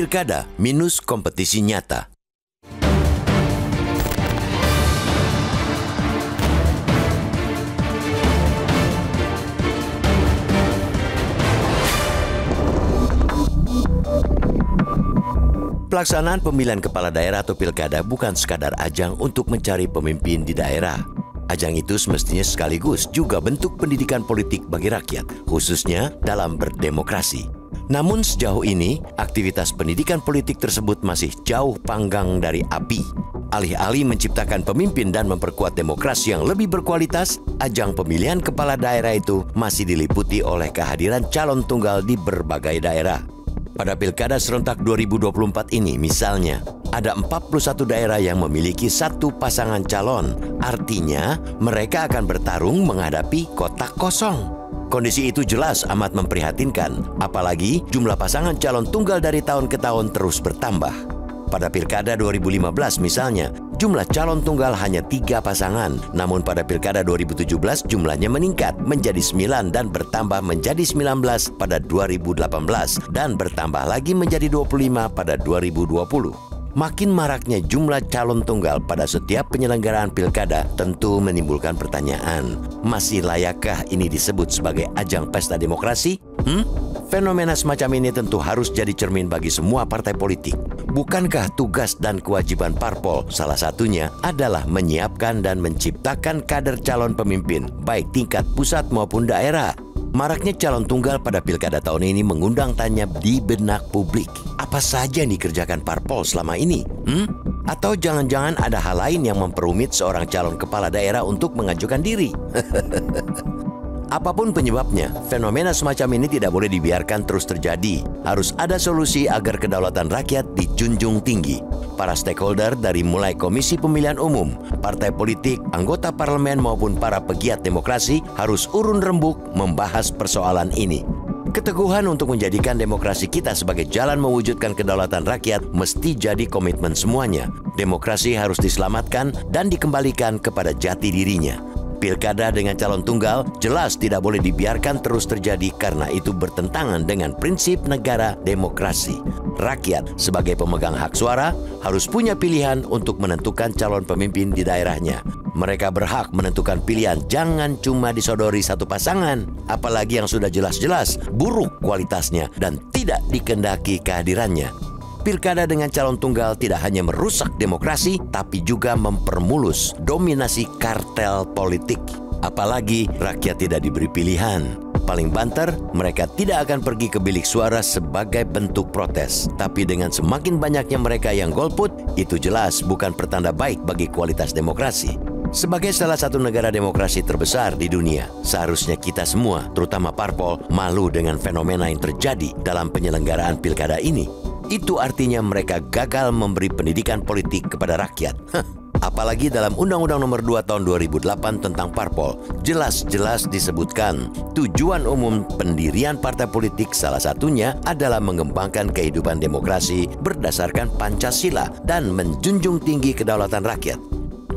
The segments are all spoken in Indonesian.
Pilkada minus kompetisi nyata. Pelaksanaan pemilihan kepala daerah atau pilkada bukan sekadar ajang untuk mencari pemimpin di daerah. Ajang itu semestinya sekaligus juga bentuk pendidikan politik bagi rakyat, khususnya dalam berdemokrasi. Namun sejauh ini, aktivitas pendidikan politik tersebut masih jauh panggang dari api. Alih-alih menciptakan pemimpin dan memperkuat demokrasi yang lebih berkualitas, ajang pemilihan kepala daerah itu masih diliputi oleh kehadiran calon tunggal di berbagai daerah. Pada Pilkada serentak 2024 ini misalnya, ada 41 daerah yang memiliki satu pasangan calon. Artinya, mereka akan bertarung menghadapi kotak kosong. Kondisi itu jelas amat memprihatinkan, apalagi jumlah pasangan calon tunggal dari tahun ke tahun terus bertambah. Pada Pilkada 2015 misalnya, jumlah calon tunggal hanya 3 pasangan. Namun pada Pilkada 2017 jumlahnya meningkat menjadi 9 dan bertambah menjadi 19 pada 2018 dan bertambah lagi menjadi 25 pada 2020. Makin maraknya jumlah calon tunggal pada setiap penyelenggaraan pilkada tentu menimbulkan pertanyaan, masih layakkah ini disebut sebagai ajang pesta demokrasi? Fenomena semacam ini tentu harus jadi cermin bagi semua partai politik. Bukankah tugas dan kewajiban parpol salah satunya adalah menyiapkan dan menciptakan kader calon pemimpin, baik tingkat pusat maupun daerah? Maraknya calon tunggal pada pilkada tahun ini mengundang tanya di benak publik. Apa saja yang dikerjakan parpol selama ini? Atau jangan-jangan ada hal lain yang memperumit seorang calon kepala daerah untuk mengajukan diri? Apapun penyebabnya, fenomena semacam ini tidak boleh dibiarkan terus terjadi. Harus ada solusi agar kedaulatan rakyat dijunjung tinggi. Para stakeholder dari mulai Komisi Pemilihan Umum, partai politik, anggota parlemen maupun para pegiat demokrasi harus urun rembuk membahas persoalan ini. Keteguhan untuk menjadikan demokrasi kita sebagai jalan mewujudkan kedaulatan rakyat mesti jadi komitmen semuanya. Demokrasi harus diselamatkan dan dikembalikan kepada jati dirinya. Pilkada dengan calon tunggal jelas tidak boleh dibiarkan terus terjadi karena itu bertentangan dengan prinsip negara demokrasi. Rakyat sebagai pemegang hak suara harus punya pilihan untuk menentukan calon pemimpin di daerahnya. Mereka berhak menentukan pilihan, jangan cuma disodori satu pasangan, apalagi yang sudah jelas-jelas buruk kualitasnya dan tidak dikehendaki kehadirannya. Pilkada dengan calon tunggal tidak hanya merusak demokrasi, tapi juga mempermulus dominasi kartel politik. Apalagi rakyat tidak diberi pilihan. Paling banter, mereka tidak akan pergi ke bilik suara sebagai bentuk protes. Tapi dengan semakin banyaknya mereka yang golput, itu jelas bukan pertanda baik bagi kualitas demokrasi. Sebagai salah satu negara demokrasi terbesar di dunia, seharusnya kita semua, terutama parpol, malu dengan fenomena yang terjadi dalam penyelenggaraan pilkada ini. Itu artinya mereka gagal memberi pendidikan politik kepada rakyat. Apalagi dalam Undang-Undang Nomor 2 Tahun 2008 tentang parpol, jelas-jelas disebutkan tujuan umum pendirian partai politik salah satunya adalah mengembangkan kehidupan demokrasi berdasarkan Pancasila dan menjunjung tinggi kedaulatan rakyat.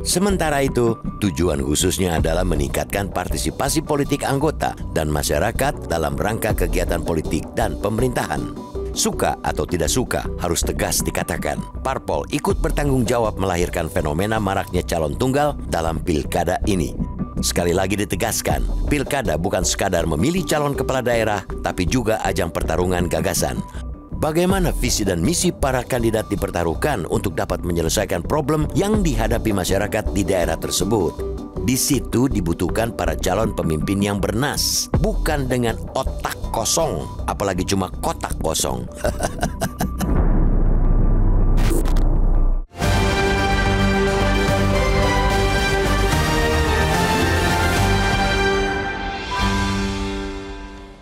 Sementara itu, tujuan khususnya adalah meningkatkan partisipasi politik anggota dan masyarakat dalam rangka kegiatan politik dan pemerintahan. Suka atau tidak suka, harus tegas dikatakan, parpol ikut bertanggung jawab melahirkan fenomena maraknya calon tunggal dalam pilkada ini. Sekali lagi ditegaskan, pilkada bukan sekadar memilih calon kepala daerah, tapi juga ajang pertarungan gagasan. Bagaimana visi dan misi para kandidat dipertaruhkan untuk dapat menyelesaikan problem yang dihadapi masyarakat di daerah tersebut. Di situ dibutuhkan para calon pemimpin yang bernas, bukan dengan otak kosong, apalagi cuma kotak kosong.